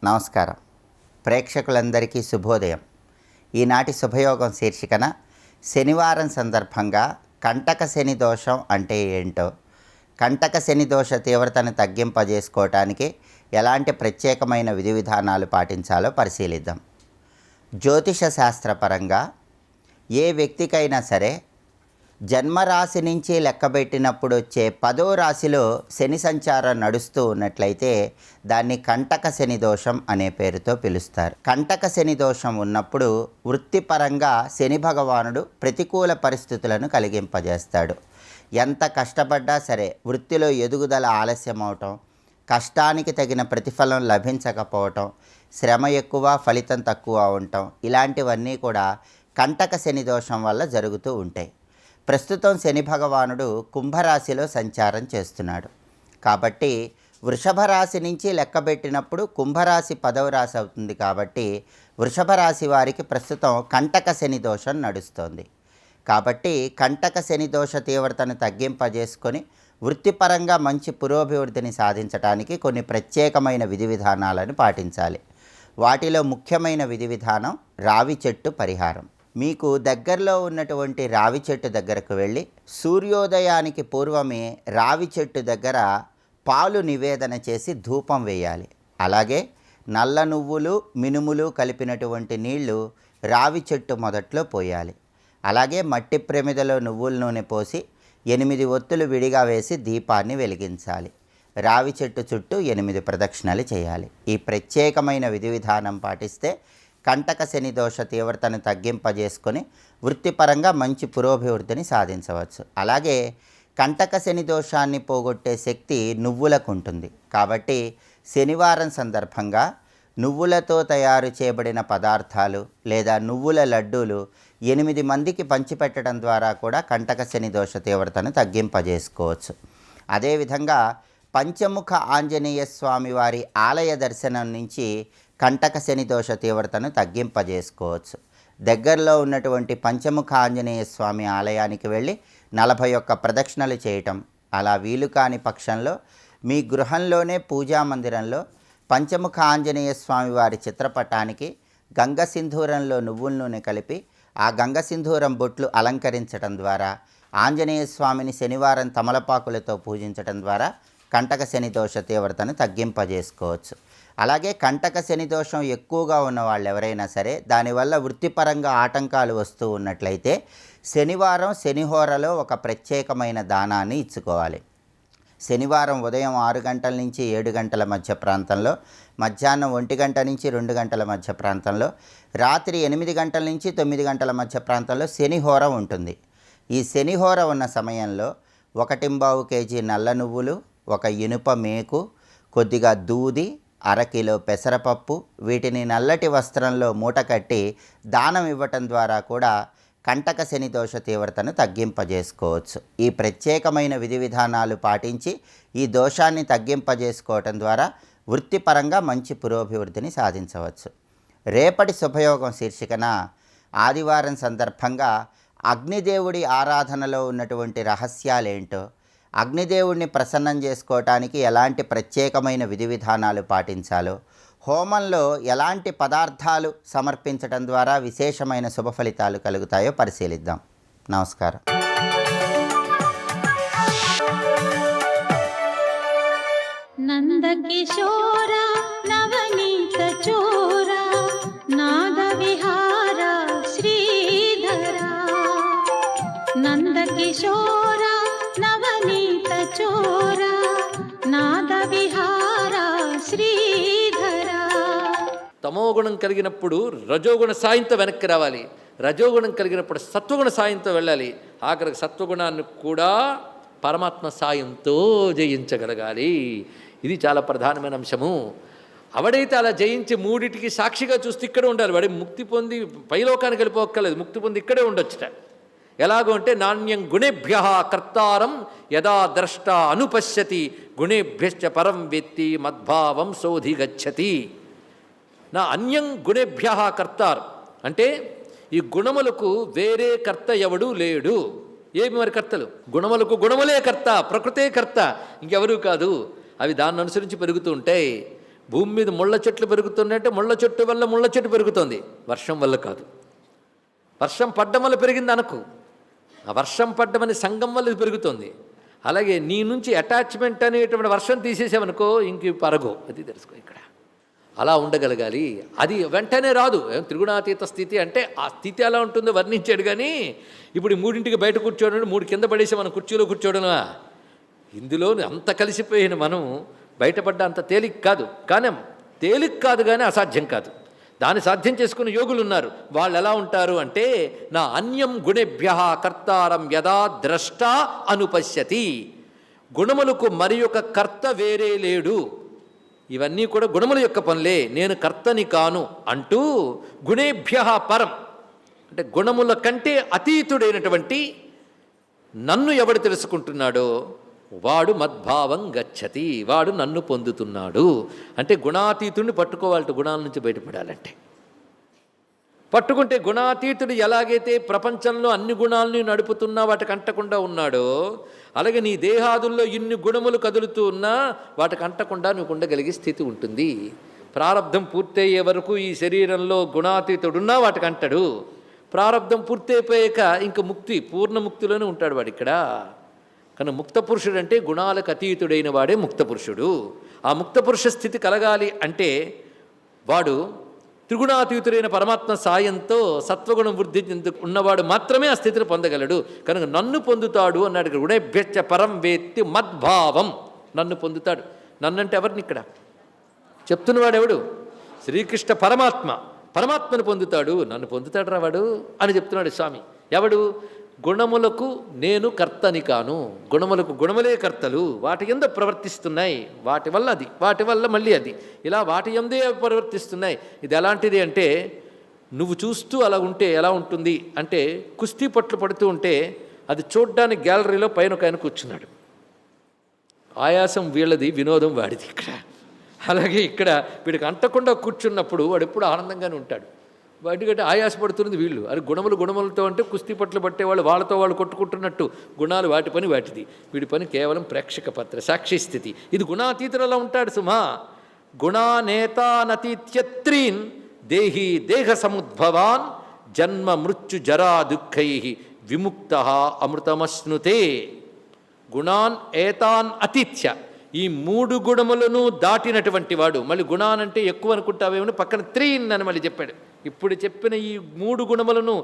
నమస్కారం. ప్రేక్షకులందరికీ శుభోదయం. ఈనాటి శుభయోగం శీర్షికన శనివారం సందర్భంగా కంటక శని దోషం అంటే ఏంటో, కంటక శని దోష తీవ్రతను తగ్గింపజేసుకోవటానికి ఎలాంటి ప్రత్యేకమైన విధి విధానాలు పాటించాలో పరిశీలిద్దాం. జ్యోతిష శాస్త్రపరంగా ఏ వ్యక్తికైనా సరే జన్మరాశి నుంచి లెక్కబెట్టినప్పుడు వచ్చే 10వ రాశిలో శని సంచారం నడుస్తూ ఉన్నట్లయితే దాన్ని కంటక శని దోషం అనే పేరుతో పిలుస్తారు. కంటక శని దోషం ఉన్నప్పుడు వృత్తిపరంగా శని భగవానుడు ప్రతికూల పరిస్థితులను కలిగింపజేస్తాడు. ఎంత కష్టపడ్డా సరే వృత్తిలో ఎదుగుదల ఆలస్యం అవటం, కష్టానికి తగిన ప్రతిఫలం లభించకపోవటం, శ్రమ ఎక్కువ ఫలితం తక్కువ ఉండటం, ఇలాంటివన్నీ కూడా కంటక శని దోషం వల్ల జరుగుతూ ఉంటాయి. ప్రస్తుతం శని భగవానుడు కుంభరాశిలో సంచారం చేస్తున్నాడు. కాబట్టి వృషభ రాశి నుంచి లెక్కబెట్టినప్పుడు కుంభరాశి 10వ రాశి అవుతుంది. కాబట్టి వృషభ రాశి వారికి ప్రస్తుతం కంటక శని దోషం నడుస్తోంది. కాబట్టి కంటక శని దోష తీవ్రతను తగ్గింపజేసుకొని వృత్తిపరంగా మంచి పురోభివృద్ధిని సాధించడానికి కొన్ని ప్రత్యేకమైన విధి విధానాలను పాటించాలి. వాటిలో ముఖ్యమైన విధి విధానం రావి చెట్టు పరిహారం. మీకు దగ్గరలో ఉన్నటువంటి రావి చెట్టు దగ్గరకు వెళ్ళి సూర్యోదయానికి పూర్వమే రావి చెట్టు దగ్గర పాలు నివేదన చేసి ధూపం వేయాలి. అలాగే నల్ల నువ్వులు మినుములు కలిపినటువంటి నీళ్లు రావి చెట్టు మొదట్లో పోయాలి. అలాగే మట్టి ప్రమిదలో నువ్వుల నూనె పోసి 8 ఒత్తులు విడిగా వేసి దీపాన్ని వెలిగించాలి. రావి చెట్టు చుట్టూ 8 ప్రదక్షిణలు చేయాలి. ఈ ప్రత్యేకమైన విధి విధానం పాటిస్తే కంటక శని దోష తీవ్రతను తగ్గింపజేసుకొని వృత్తిపరంగా మంచి పురోభివృద్ధిని సాధించవచ్చు. అలాగే కంటక శని దోషాన్ని పోగొట్టే శక్తి నువ్వులకు ఉంటుంది. కాబట్టి శనివారం సందర్భంగా నువ్వులతో తయారు చేయబడిన పదార్థాలు లేదా నువ్వుల లడ్డూలు 8 మందికి పంచిపెట్టడం ద్వారా కూడా కంటక శని దోష తీవ్రతను తగ్గింపజేసుకోవచ్చు. అదేవిధంగా పంచముఖ ఆంజనేయ స్వామి వారి ఆలయ దర్శనం నుంచి కంటక శని దోష తీవ్రతను తగ్గింపజేసుకోవచ్చు. దగ్గరలో ఉన్నటువంటి పంచముఖ ఆంజనేయ స్వామి ఆలయానికి వెళ్ళి 41 ప్రదక్షిణలు చేయటం, అలా వీలు కాని పక్షంలో మీ గృహంలోనే పూజా మందిరంలో పంచముఖ ఆంజనేయ స్వామి వారి చిత్రపటానికి గంగ సింధూరంలో నువ్వుల నూనె కలిపి ఆ గంగ సింధూరం బొట్లు అలంకరించడం ద్వారా ఆంజనేయ స్వామిని శనివారం తమలపాకులతో పూజించడం ద్వారా కంటక శని దోష తీవ్రతను తగ్గింపజేసుకోవచ్చు. అలాగే కంటక శని దోషం ఎక్కువగా ఉన్న వాళ్ళు ఎవరైనా సరే దానివల్ల వృత్తిపరంగా ఆటంకాలు వస్తూ ఉన్నట్లయితే శనివారం శనిహోరలో ఒక ప్రత్యేకమైన దానాన్ని ఇచ్చుకోవాలి. శనివారం ఉదయం 6 గంటల నుంచి 7 గంటల మధ్య ప్రాంతంలో, మధ్యాహ్నం 1 గంట నుంచి 2 గంటల మధ్య ప్రాంతంలో, రాత్రి 8 గంటల నుంచి 9 గంటల మధ్య ప్రాంతంలో శనిహోర ఉంటుంది. ఈ శనిహోర ఉన్న సమయంలో 1.25 కేజీ నల్ల నువ్వులు, 1 ఇనుప మేకు, కొద్దిగా దూది, 1/2 కిలో పెసరపప్పు, వీటిని నల్లటి వస్త్రంలో మూట కట్టి దానం ఇవ్వటం ద్వారా కూడా కంటక శని దోష తీవ్రతను తగ్గింపజేసుకోవచ్చు. ఈ ప్రత్యేకమైన విధి విధానాలు పాటించి ఈ దోషాన్ని తగ్గింపజేసుకోవటం ద్వారా వృత్తిపరంగా మంచి పురోభివృద్ధిని సాధించవచ్చు. రేపటి శుభయోగం శీర్షికన ఆదివారం సందర్భంగా అగ్నిదేవుడి ఆరాధనలో ఉన్నటువంటి రహస్యాలేంటో, అగ్నిదేవుడిని ప్రసన్నం చేసుకోవటానికి ఎలాంటి ప్రత్యేకమైన విధి విధానాలు పాటించాలో, హోమంలో ఎలాంటి పదార్థాలు సమర్పించడం ద్వారా విశేషమైన శుభ ఫలితాలు కలుగుతాయో పరిశీలిద్దాం. నమస్కారం. నందకిశోర నవనీత చోర నాద విహార శ్రీధర, నందకిశోర నవనీత చోర నాద విహార శ్రీధర. తమోగుణం కలిగినప్పుడు రజోగుణ సాయంతో వెనక్కి రావాలి, రజోగుణం కలిగినప్పుడు సత్వగుణ సాయంతో వెళ్ళాలి, ఆఖరికి సత్వగుణాన్ని కూడా పరమాత్మ సాయంతో జయించగలగాలి. ఇది చాలా ప్రధానమైన అంశము. అవడైతే అలా జయించి మూడిటికి సాక్షిగా చూస్తూ ఇక్కడే ఉండాలి. వాడి ముక్తి పొంది పైలోకానికి వెళ్ళిపోక్కర్లేదు, ముక్తి పొంది ఇక్కడే ఉండొచ్చుట. ఎలాగో అంటే నాణ్యం గుణేభ్య కర్తారం యదా ద్రష్ట అనుపశ్యతి గుణేభ్యశ్చ పరం వేత్తి మద్భావం సోధిగచ్చతి. నా అన్యం గుణేభ్య కర్తారం అంటే ఈ గుణములకు వేరే కర్త ఎవడు లేడు. ఏమి మరి కర్తలు? గుణములకు గుణములే కర్త, ప్రకృతే కర్త, ఇంకెవరూ కాదు. అవి దాన్ని అనుసరించి పెరుగుతూ ఉంటాయి. భూమి మీద ముళ్ళ చెట్లు పెరుగుతున్నాయంటే ముళ్ళ చెట్టు వల్ల ముళ్ళ చెట్టు పెరుగుతుంది, వర్షం వల్ల కాదు. వర్షం పడ్డం వల్ల పెరిగింది అనకు, ఆ వర్షం పడ్డమని సంఘం వల్ల ఇది పెరుగుతుంది. అలాగే నీ నుంచి అటాచ్మెంట్ అనేటువంటి వర్షం తీసేసామనుకో ఇంక పరగో, అది తెలుసుకో ఇక్కడ. అలా ఉండగలగాలి. అది వెంటనే రాదు. త్రిగుణాతీత స్థితి అంటే ఆ స్థితి ఎలా ఉంటుందో వర్ణించాడు. కానీ ఇప్పుడు 3ంటికి బయట కూర్చోవడం, 3 కింద పడేసి మనం కుర్చీలో కూర్చోవడమా? ఇందులో అంత కలిసిపోయిన మనం బయటపడ్డ అంత తేలిక కాదు. కానీ తేలిక కాదు, కానీ అసాధ్యం కాదు. దాన్ని సాధ్యం చేసుకున్న యోగులు ఉన్నారు. వాళ్ళు ఎలా ఉంటారు అంటే, నా అన్యం గుణేభ్య కర్తారం యదా ద్రష్ట అనుపశ్యతి. గుణములకు మరి ఒక కర్త వేరే లేడు. ఇవన్నీ కూడా గుణముల యొక్క పనులే, నేను కర్తని కాను అంటూ గుణేభ్య పరం అంటే గుణముల కంటే అతీతుడైనటువంటి నన్ను ఎవడు తెలుసుకుంటున్నాడో వాడు మద్భావం గచ్చతి, వాడు నన్ను పొందుతున్నాడు. అంటే గుణాతీతుడిని పట్టుకోవాలంటే, గుణాల నుంచి బయటపడాలంటే. పట్టుకుంటే గుణాతీతుడు ఎలాగైతే ప్రపంచంలో అన్ని గుణాలని నడుపుతున్నా వాటికి అంటకుండా ఉన్నాడో, అలాగే నీ దేహాదుల్లో ఇన్ని గుణములు కదులుతూ ఉన్నా వాటికి అంటకుండా నువ్వు ఉండగలిగే స్థితి ఉంటుంది. ప్రారంధం పూర్తయ్యే వరకు ఈ శరీరంలో గుణాతీతుడున్నా వాటికి అంటాడు. ప్రారంధం పూర్తయిపోయాక ఇంక ముక్తి, పూర్ణముక్తిలోనే ఉంటాడు వాడు ఇక్కడ. కానీ ముక్త పురుషుడు అంటే గుణాలకు అతీతుడైన వాడే ముక్త పురుషుడు. ఆ ముక్త పురుష స్థితి కలగాలి అంటే వాడు త్రిగుణాతీతుడైన పరమాత్మ సాయంతో సత్వగుణం వృద్ధి ఉన్నవాడు మాత్రమే ఆ స్థితిని పొందగలడు. కనుక నన్ను పొందుతాడు అన్నాడు. గుణేభ్యశ్చ పరం వేత్తి మద్భావం, నన్ను పొందుతాడు. నన్నంటే ఎవరిని ఇక్కడ చెప్తున్నవాడు ఎవడు? శ్రీకృష్ణ పరమాత్మ. పరమాత్మను పొందుతాడు, నన్ను పొందుతాడు రావాడు అని చెప్తున్నాడు స్వామి. ఎవడు? గుణములకు నేను కర్తని కాను. గుణములకు గుణములే కర్తలు, వాటి యందు ప్రవర్తిస్తున్నాయి. వాటి వల్ల అది, వాటి వల్ల మళ్ళీ అది, ఇలా వాటి యందే ప్రవర్తిస్తున్నాయి. ఇది ఎలాంటిది అంటే, నువ్వు చూస్తూ అలా ఉంటే ఎలా ఉంటుంది అంటే, కుస్తీ పట్లు పడుతూ ఉంటే అది చూడ్డానికి గ్యాలరీలో పైన ఒక ఆయన కూర్చున్నాడు. ఆయాసం వీళ్ళది, వినోదం వాడిది ఇక్కడ. అలాగే ఇక్కడ వీడికి అంటకుండా కూర్చున్నప్పుడు వాడు ఎప్పుడు ఆనందంగానే ఉంటాడు. వాటికంటే ఆయాసపడుతున్నది వీళ్ళు. అది గుణములతో అంటే కుస్తీ పట్లు పట్టేవాళ్ళు వాళ్ళతో వాళ్ళు కొట్టుకుంటున్నట్టు, గుణాలు వాటి పని వాటిది, వీడి పని కేవలం ప్రేక్షక పాత్ర, సాక్షి స్థితి. ఇది గుణాతీతులలో ఉంటాడు సుమా. గుణానేతానతీత్యత్రీన్ దేహి దేహ సముద్భవాన్ జన్మ మృత్యు జరా దుఃఖై విముక్త అమృతమశ్నుతే. గుణాన్ ఏతాన్ అతీత్య, ఈ 3 గుణములను దాటినటువంటి వాడు. మళ్ళీ గుణానంటే ఎక్కువ అనుకుంటావేమో, పక్కన 3 అని మళ్ళీ చెప్పాడు. ఇప్పుడు చెప్పిన ఈ 3 గుణములను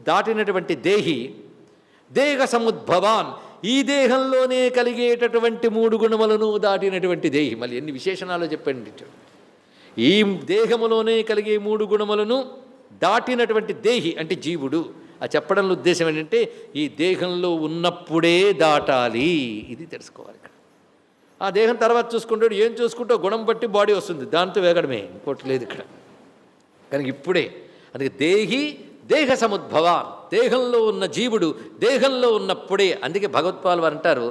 దాటినటువంటి దేహి దేహ సముద్భవాన్, ఈ దేహంలోనే కలిగేటటువంటి 3 గుణములను దాటినటువంటి దేహి. మళ్ళీ ఎన్ని విశేషణాలు చెప్పండి. ఈ దేహములోనే కలిగే 3 గుణములను దాటినటువంటి దేహి అంటే జీవుడు. ఆ చెప్పడంలో ఉద్దేశం ఏంటంటే, ఈ దేహంలో ఉన్నప్పుడే దాటాలి, ఇది తెలుసుకోవాలి. ఆ దేహం తర్వాత చూసుకుంటాడు. ఏం చూసుకుంటావు? గుణం బట్టి బాడీ వస్తుంది, దాంతో వేగడమే, ఇంకోటి లేదు ఇక్కడ. కనుక ఇప్పుడే అందుకే దేహి దేహ సముద్భవాన్, దేహంలో ఉన్న జీవుడు దేహంలో ఉన్నప్పుడే. అందుకే భగవత్పాల్ వారు అంటారు,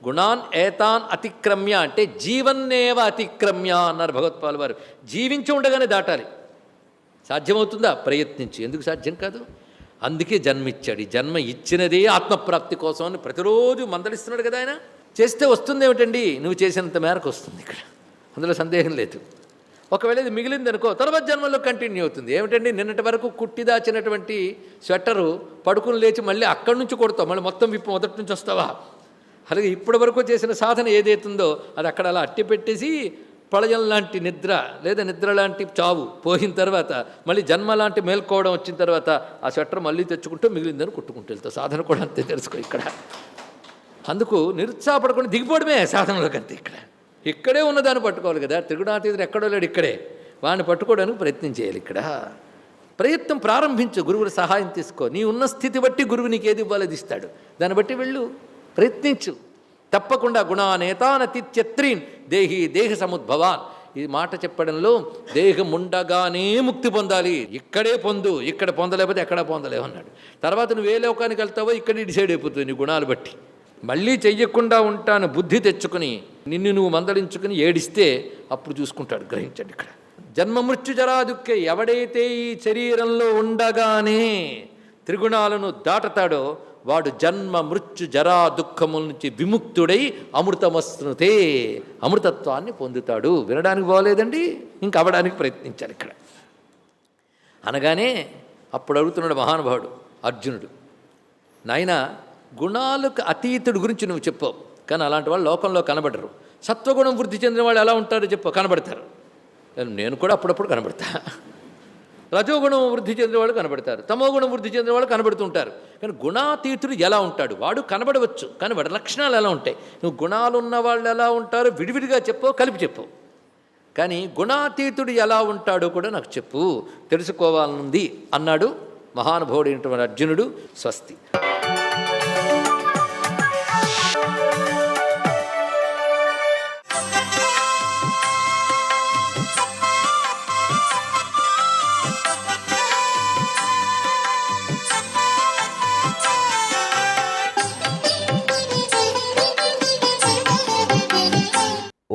గుణాన్ ఏతాన్ అతిక్రమ్య అంటే జీవన్నేవ అతిక్రమ్య అన్నారు భగవత్పాల్ వారు. జీవించి ఉండగానే దాటాలి. సాధ్యమవుతుందా? ప్రయత్నించి. ఎందుకు సాధ్యం కాదు? అందుకే జన్మిచ్చాడు. ఈ జన్మ ఇచ్చినదే ఆత్మప్రాప్తి కోసం అని ప్రతిరోజు మందలిస్తున్నాడు కదా ఆయన. చేస్తే వస్తుంది ఏమిటండి? నువ్వు చేసినంత మేరకు వస్తుంది ఇక్కడ, అందులో సందేహం లేదు. ఒకవేళ ఇది మిగిలింది అనుకో, తర్వాత జన్మలో కంటిన్యూ అవుతుంది. ఏమిటండి? నిన్నటి వరకు కుట్టి దాచినటువంటి స్వెట్టరు పడుకుని లేచి మళ్ళీ అక్కడి నుంచి కొడతావు, మళ్ళీ మొత్తం విప్పు మొదటి నుంచి వస్తావా? అలాగే ఇప్పటి వరకు చేసిన సాధన ఏదైతుందో అది అక్కడ అలా అట్టి పెట్టేసి ప్రళయం లాంటి నిద్ర లేదా నిద్ర లాంటి చావు పోయిన తర్వాత మళ్ళీ జన్మ లాంటి మేల్కోవడం వచ్చిన తర్వాత ఆ స్వెటర్ మళ్ళీ తెచ్చుకుంటూ మిగిలిందని కొట్టుకుంటూ వెళ్తావు. సాధన కూడా అంతే, తెలుసుకో ఇక్కడ. అందుకు నిరుత్సాహపడకుండా దిగిపోవడమే సాధనలోకి అంతే. ఇక్కడే ఉన్నదాన్ని పట్టుకోవాలి కదా. త్రిగుణాతీతుడు ఎక్కడో లేడు, ఇక్కడే. వాడిని పట్టుకోవడానికి ప్రయత్నం చేయాలి. ఇక్కడ ప్రయత్నం ప్రారంభించు, గురువుల సహాయం తీసుకో. నీ ఉన్న స్థితి బట్టి గురువు నీకు ఏది ఇవ్వాలో అది ఇస్తాడు, దాన్ని బట్టి వెళ్ళు, ప్రయత్నించు. తప్పకుండా గుణానేతానతిత్యత్రీన్ దేహి దేహ సముద్భవాన్. ఈ మాట చెప్పడంలో దేహం ఉండగానే ముక్తి పొందాలి, ఇక్కడే పొందు, ఇక్కడ పొందలేకపోతే ఎక్కడా పొందలేవు అన్నాడు. తర్వాత నువ్వు ఏ లోకానికి వెళ్తావో ఇక్కడే డిసైడ్ అయిపోతుంది నీ గుణాలు బట్టి. మళ్ళీ చెయ్యకుండా ఉంటాను బుద్ధి తెచ్చుకుని నిన్ను నువ్వు మందలించుకుని ఏడిస్తే అప్పుడు చూసుకుంటాడు. గ్రహించండి ఇక్కడ. జన్మ మృత్యు జరా దుఃఖే, ఎవడైతే ఈ శరీరంలో ఉండగానే త్రిగుణాలను దాటతాడో వాడు జన్మ మృత్యు జరా దుఃఖముల నుంచి విముక్తుడై అమృతమస్నుతే, అమృతత్వాన్ని పొందుతాడు. వినడానికి బాగోలేదండి, ఇంకా అవ్వడానికి ప్రయత్నించాలి ఇక్కడ అనగానే అప్పుడు అడుగుతున్నాడు మహానుభావుడు అర్జునుడు, నాయన గుణాలకు అతీతుడి గురించి నువ్వు చెప్పావు, కానీ అలాంటి వాళ్ళు లోకంలో కనబడరు. సత్వగుణం వృద్ధి చెందిన వాళ్ళు ఎలా ఉంటారో చెప్పు, కనబడతారు. నేను కూడా అప్పుడప్పుడు కనబడతా. రజోగుణం వృద్ధి చెందిన వాళ్ళు కనబడతారు, తమోగుణం వృద్ధి చెందిన వాళ్ళు కనబడుతుంటారు. కానీ గుణాతీతుడు ఎలా ఉంటాడు? వాడు కనబడవచ్చు, కానీ వాడి లక్షణాలు ఎలా ఉంటాయి? నువ్వు గుణాలు ఉన్న వాళ్ళు ఎలా ఉంటారో విడివిడిగా చెప్పు, కలిపి చెప్పు. కానీ గుణాతీతుడు ఎలా ఉంటాడో కూడా నాకు చెప్పు, తెలుసుకోవాలనుంది అన్నాడు మహానుభావుడైనటువంటి అర్జునుడు. స్వస్తి.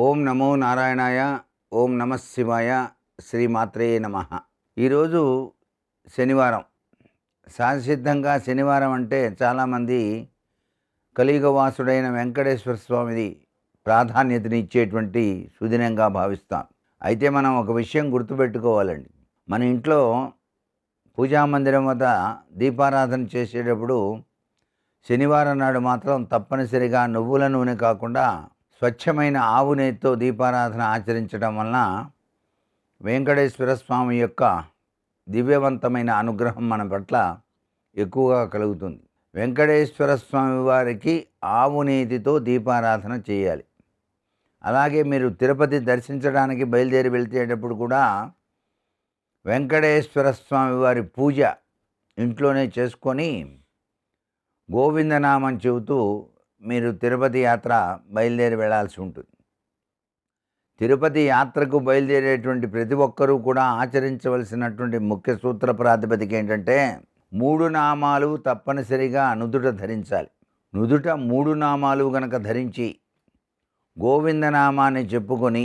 ఓం నమో నారాయణాయ, ఓం నమః శివాయ, శ్రీమాత్రే నమః. ఈరోజు శనివారం. సహజసిద్ధంగా శనివారం అంటే చాలామంది కలియుగవాసుడైన వెంకటేశ్వర స్వామిది ప్రాధాన్యతనిచ్చేటువంటి సుదినంగా భావిస్తాం. అయితే మనం ఒక విషయం గుర్తుపెట్టుకోవాలండి. మన ఇంట్లో పూజామందిరం వద్ద దీపారాధన చేసేటప్పుడు శనివారం నాడు మాత్రం తప్పనిసరిగా నువ్వుల నూనె కాకుండా స్వచ్ఛమైన ఆవు నెయ్యితో దీపారాధన ఆచరించడం వలన వెంకటేశ్వర స్వామి యొక్క దివ్యవంతమైన అనుగ్రహం మన పట్ల ఎక్కువగా కలుగుతుంది. వెంకటేశ్వర స్వామి వారికి ఆవు నెయ్యితో దీపారాధన చేయాలి. అలాగే మీరు తిరుపతి దర్శించడానికి బయలుదేరి వెళ్తేటప్పుడు కూడా వెంకటేశ్వర స్వామి వారి పూజ ఇంట్లోనే చేసుకొని గోవిందనామం చెబుతూ మీరు తిరుపతి యాత్ర బయలుదేరి వెళ్ళాల్సి ఉంటుంది. తిరుపతి యాత్రకు బయలుదేరేటువంటి ప్రతి ఒక్కరూ కూడా ఆచరించవలసినటువంటి ముఖ్య సూత్ర ప్రాతిపదిక ఏంటంటే 3 నామాలు తప్పనిసరిగా నుదుట ధరించాలి. నుదుట 3 నామాలు గనక ధరించి గోవిందనామాన్ని చెప్పుకొని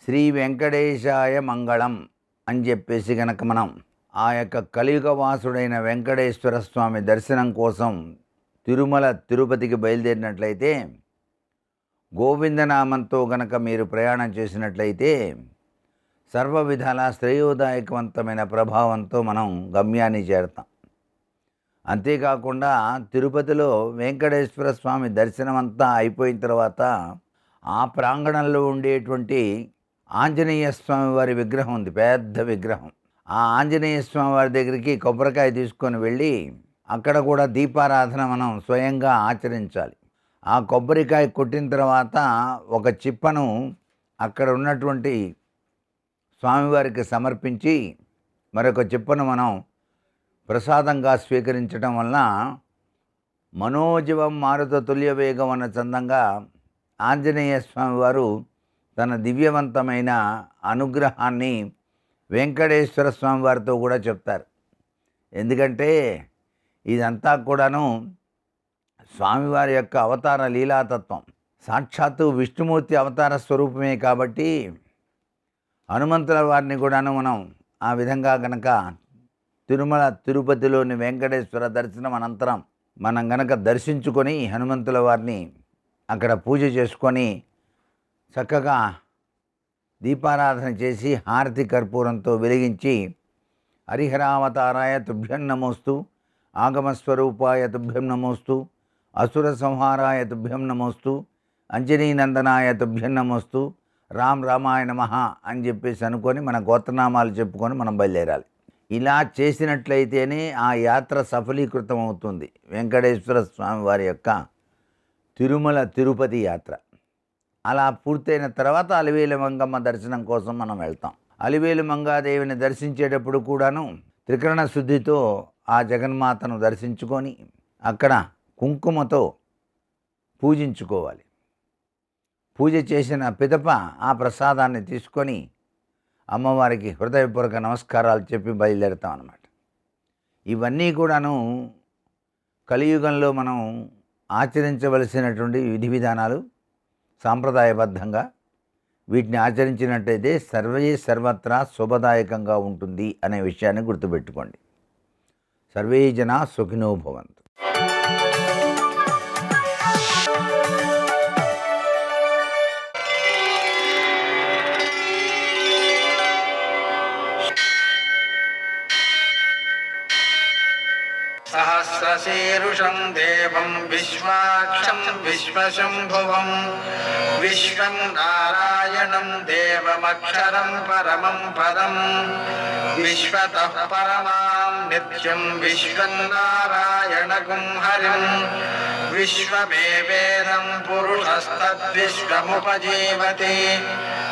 శ్రీ వెంకటేశాయ మంగళం అని చెప్పేసి గనక మనం ఆ యొక్క కలియుగవాసుడైన వెంకటేశ్వర స్వామి దర్శనం కోసం తిరుమల తిరుపతికి బయలుదేరినట్లయితే, గోవిందనామంతో గనక మీరు ప్రయాణం చేసినట్లయితే సర్వ విధాల శ్రేయోదాయకవంతమైన ప్రభావంతో మనం గమ్యాన్ని చేరతాం. అంతేకాకుండా తిరుపతిలో వెంకటేశ్వర స్వామి దర్శనం అంతా అయిపోయిన తర్వాత ఆ ప్రాంగణంలో ఉండేటువంటి ఆంజనేయ స్వామి వారి విగ్రహం ఉంది, పెద్ద విగ్రహం. ఆ ఆంజనేయ స్వామి వారి దగ్గరికి కొబ్బరికాయ తీసుకొని వెళ్ళి అక్కడ కూడా దీపారాధన మనం స్వయంగా ఆచరించాలి. ఆ కొబ్బరికాయ కొట్టిన తర్వాత ఒక చిప్పను అక్కడ ఉన్నటువంటి స్వామివారికి సమర్పించి మరొక చిప్పను మనం ప్రసాదంగా స్వీకరించడం వలన మనోజీవం మారుత తుల్య వేగం అన్న చందంగా ఆంజనేయ స్వామివారు తన దివ్యవంతమైన అనుగ్రహాన్ని వెంకటేశ్వర స్వామివారితో కూడా చెప్తారు. ఎందుకంటే ఇదంతా కూడాను స్వామివారి యొక్క అవతార లీలాతత్వం, సాక్షాత్తు విష్ణుమూర్తి అవతార స్వరూపమే. కాబట్టి హనుమంతుల వారిని కూడాను మనం ఆ విధంగా గనక తిరుమల తిరుపతిలోని వెంకటేశ్వర దర్శనం అనంతరం మనం గనక దర్శించుకొని హనుమంతుల వారిని అక్కడ పూజ చేసుకొని చక్కగా దీపారాధన చేసి హారతి కర్పూరంతో వెలిగించి హరిహరావతారాయ తుభ్యం నమోస్తు, ఆగమస్వరూపాయ తుభ్యం నమోస్తు, అసుర సంహారాయ తుభ్యం నమోస్తు, అంజనీనందనాయ తుభ్యం నమోస్తు, రామ్ రామాయ నమః అని చెప్పేసి అనుకొని మన గోత్రనామాలు చెప్పుకొని మనం బయలుదేరాలి. ఇలా చేసినట్లయితేనే ఆ యాత్ర సఫలీకృతం అవుతుంది. వెంకటేశ్వర స్వామి వారి యొక్క తిరుమల తిరుపతి యాత్ర అలా పూర్తయిన తర్వాత అలివేలు మంగమ్మ దర్శనం కోసం మనం వెళ్తాం. అలివేలు మంగాదేవిని దర్శించేటప్పుడు కూడాను త్రికరణ శుద్ధితో ఆ జగన్మాతను దర్శించుకొని అక్కడ కుంకుమతో పూజించుకోవాలి. పూజ చేసిన పిదప ఆ ప్రసాదాన్ని తీసుకొని అమ్మవారికి హృదయపూర్వక నమస్కారాలు చెప్పి బయలుదేరుతాం అన్నమాట. ఇవన్నీ కూడాను కలియుగంలో మనం ఆచరించవలసినటువంటి విధి విధానాలు. సాంప్రదాయబద్ధంగా వీటిని ఆచరించినట్టయితే సర్వే సర్వత్రా శుభదాయకంగా ఉంటుంది అనే విషయాన్ని గుర్తుపెట్టుకోండి. సర్వే జనా సుఖినో భవంతు. सहस्रशीर्षं देवं विश्वाक्षं विश्वशम्भुवं विश्वं नारायणं देवमक्षरं परमं पदं विश्वतः परमां नित्यं विश्वन्नारायणगुं हरिं विश्वमेवेदं पुरुषस्तद्विश्वमुपजीवति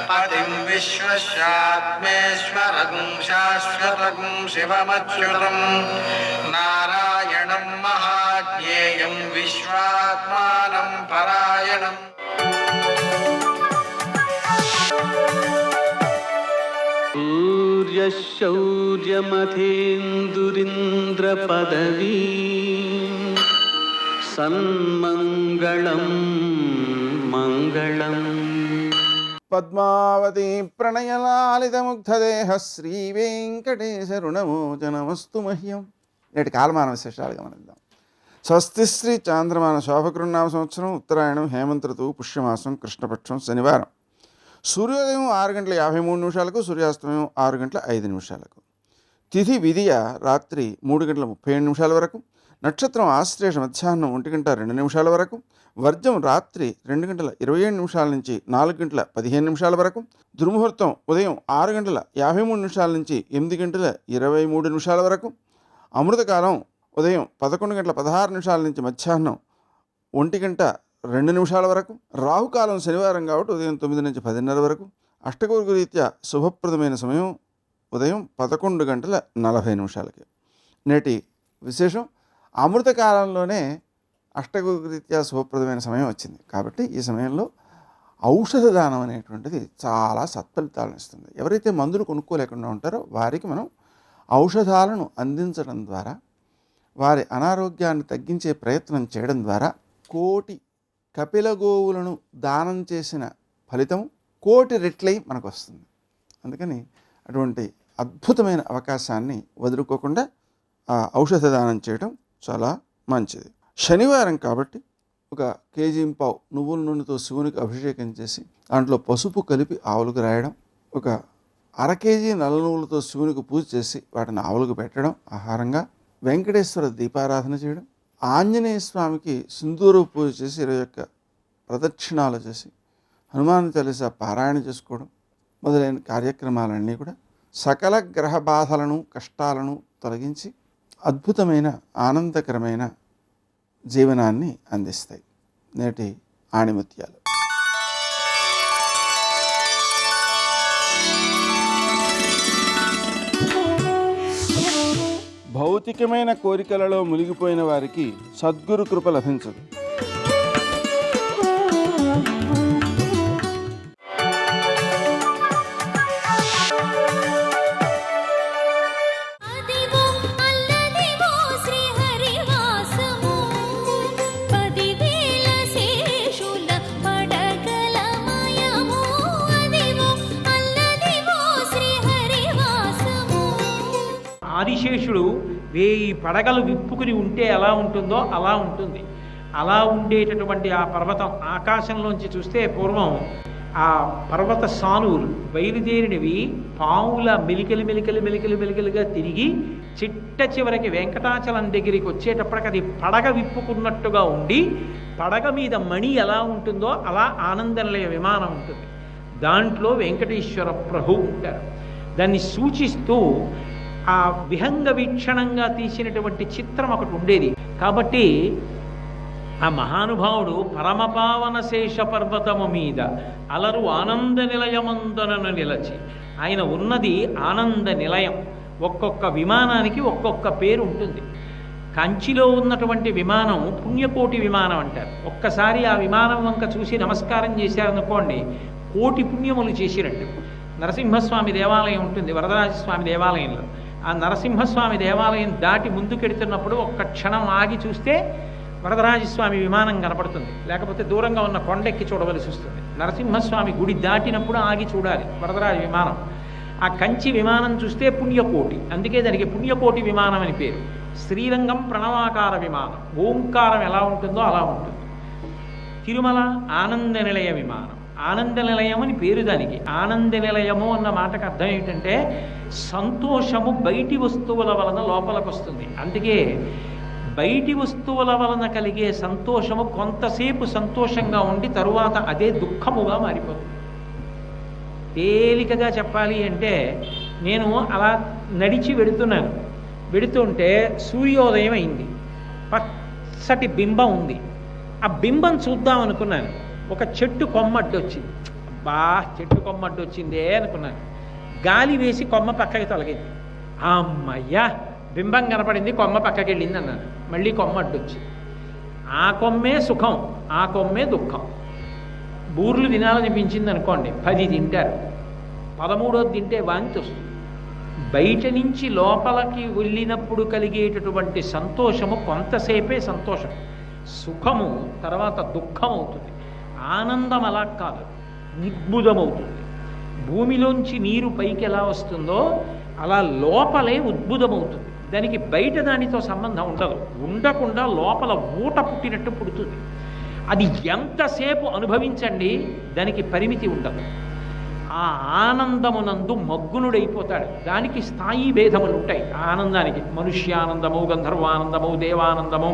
पतिं विश्वस्यात्मेश्वरगुं शाश्वतगुं शिवमच्युतं नारायणं महाज्ञेयं विश्वात्मानं परायणम् सूर्यशौर्यमथेन्दुरिन्द्रपदवी सन्मङ्गलं मङ्गलम् పద్మావతి ప్రణయలాలితముగ్ధదేహ శ్రీ వెంకటేశ రుణమోచనమస్తు మహ్యం. నేటి కాలమాన విశేషాలు గమనిద్దాం. స్వస్తి శ్రీ చాంద్రమాన శోభకృన్నామ సంవత్సరం ఉత్తరాయణం హేమంత ఋతువు పుష్యమాసం కృష్ణపక్షం శనివారం. సూర్యోదయం 6:53 సూర్యాస్తమయం 6:05. తిథి విధియ రాత్రి 3:37 వరకు. నక్షత్రం ఆశ్లేష మధ్యాహ్నం 1:02 వరకు. వర్జం రాత్రి 2:27 నుంచి 4:15 వరకు. దుర్ముహూర్తం ఉదయం 6:53 నుంచి 8:23 వరకు. అమృతకాలం ఉదయం 11:16 నుంచి మధ్యాహ్నం 1:02 వరకు. రాహుకాలం శనివారం కాబట్టి ఉదయం 9 నుంచి 10:30 వరకు. అష్టకూర్గు రీత్యా శుభప్రదమైన సమయం ఉదయం 11:40. నేటి విశేషం అమృతకాలంలోనే అష్టకూర్గు రీత్యా శుభప్రదమైన సమయం వచ్చింది కాబట్టి ఈ సమయంలో ఔషధ దానం అనేటువంటిది చాలా సత్ఫలితాలను ఇస్తుంది. ఎవరైతే మందులు కొనుక్కోలేకుండా ఉంటారో వారికి మనం ఔషధాలను అందించడం ద్వారా వారి అనారోగ్యాన్ని తగ్గించే ప్రయత్నం చేయడం ద్వారా 1,000,000 కపిల గోవులను దానం చేసిన ఫలితం 1,000,000 రెట్లై మనకు వస్తుంది. అందుకని అటువంటి అద్భుతమైన అవకాశాన్ని వదులుకోకుండా ఆ ఔషధ దానం చేయడం చాలా మంచిది. శనివారం కాబట్టి 1 కేజీ పావు నువ్వుల నూనెతో శివునికి అభిషేకం చేసి దాంట్లో పసుపు కలిపి ఆవులకు రాయడం, 1 అర కేజీ నల్ల నువ్వులతో శివునికి పూజ చేసి వాటిని ఆవులకు పెట్టడం ఆహారంగా, వెంకటేశ్వర దీపారాధన చేయడం, ఆంజనేయ స్వామికి సింధూర పూజ చేసి 21 ప్రదక్షిణాలు చేసి హనుమాన్ చాలీసా పారాయణ చేసుకోవడం మొదలైన కార్యక్రమాలన్నీ కూడా సకల గ్రహ బాధలను కష్టాలను తొలగించి అద్భుతమైన ఆనందకరమైన జీవనాన్ని అందిస్తాయి. నేటి ఆణిముత్యాలు. భౌతికమైన కోరికలలో మునిగిపోయిన వారికి సద్గురు కృప లభించదు. ఆదిశేషుడు 1000 పడగలు విప్పుకుని ఉంటే ఎలా ఉంటుందో అలా ఉంటుంది. అలా ఉండేటటువంటి ఆ పర్వతం ఆకాశంలోంచి చూస్తే పూర్వం ఆ పర్వత సానువులు బయలుదేరినవి పావుల మెలికలుగా తిరిగి చిట్ట చివరికి వెంకటాచలం దగ్గరికి వచ్చేటప్పటికి అది పడగ విప్పుకున్నట్టుగా ఉండి పడగ మీద మణి ఎలా ఉంటుందో అలా ఆనందనిలయ విమానం ఉంటుంది. దాంట్లో వెంకటేశ్వర ప్రభు ఉంటారు. దాన్ని సూచిస్తూ ఆ విహంగ వీక్షణంగా తీసినటువంటి చిత్రం ఒకటి ఉండేది. కాబట్టి ఆ మహానుభావుడు పరమపావన శేష పర్వతము మీద అలరు ఆనంద నిలయమందనను నిలచి, ఆయన ఉన్నది ఆనంద నిలయం. ఒక్కొక్క విమానానికి ఒక్కొక్క పేరు ఉంటుంది. కంచిలో ఉన్నటువంటి విమానం పుణ్యకోటి విమానం అంటారు. ఒక్కసారి ఆ విమానం వంక చూసి నమస్కారం చేశారనుకోండి, 1,000,000 పుణ్యములు చేసినట్టు. నరసింహస్వామి దేవాలయం ఉంటుంది వరదరాజస్వామి దేవాలయంలో. ఆ నరసింహస్వామి దేవాలయం దాటి ముందుకెడుతున్నప్పుడు ఒక్క క్షణం ఆగి చూస్తే వరదరాజస్వామి విమానం కనపడుతుంది. లేకపోతే దూరంగా ఉన్న కొండెక్కి చూడవలసి వస్తుంది. నరసింహస్వామి గుడి దాటినప్పుడు ఆగి చూడాలి వరదరాజ విమానం. ఆ కంచి విమానం చూస్తే పుణ్యకోటి, అందుకే దానికి పుణ్యకోటి విమానం అని పేరు. శ్రీరంగం ప్రణవాకార విమానం, ఓంకారం ఎలా ఉంటుందో అలా ఉంటుంది. తిరుమల ఆనంద నిలయ విమానం, ఆనంద నిలయం అని పేరు దానికి. ఆనంద నిలయము అన్న మాటకు అర్థం ఏంటంటే సంతోషము బయటి వస్తువుల వలన లోపలికి వస్తుంది. అందుకే బయటి వస్తువుల వలన కలిగే సంతోషము కొంతసేపు సంతోషంగా ఉండి తరువాత అదే దుఃఖముగా మారిపోతుంది. తేలికగా చెప్పాలి అంటే నేను అలా నడిచి వెడుతుంటే సూర్యోదయం అయింది, పచ్చటి బింబం ఉంది. ఆ బింబం చూద్దాం అనుకున్నాను, ఒక చెట్టు కొమ్మ అడ్డొచ్చింది. చెట్టు కొమ్మ అడ్డొచ్చిందే అనుకున్నాను. గాలి వేసి కొమ్మ పక్కకి తొలగింది. అమ్మయ్యా, బింబం కనపడింది, కొమ్మ పక్కకి వెళ్ళింది అన్నాను. మళ్ళీ కొమ్మ అడ్డొచ్చింది. ఆ కొమ్మే సుఖం, ఆ కొమ్మే దుఃఖం. బూర్లు తినాలనిపించింది అనుకోండి, 10 తింటారు, 13వ తింటే వాంతి వస్తుంది. బయట నుంచి లోపలికి వెళ్ళినప్పుడు కలిగేటటువంటి సంతోషము కొంతసేపే సంతోషం, సుఖము తర్వాత దుఃఖం అవుతుంది. ఆనందం అలా కాదు, ఉద్భుతమవుతుంది. భూమిలోంచి నీరు పైకి ఎలా వస్తుందో అలా లోపలే ఉద్భుతమవుతుంది. దానికి బయట దానితో సంబంధం ఉండదు, ఉండకుండా లోపల ఊట పుట్టినట్టు పుడుతుంది. అది ఎంతసేపు అనుభవించండి, దానికి పరిమితి ఉండదు. ఆ ఆనందమునందు మగ్గునుడైపోతాడు. దానికి స్థాయి భేదములు ఉంటాయి. ఆనందానికి మనుష్యానందము, గంధర్వానందము, దేవానందము,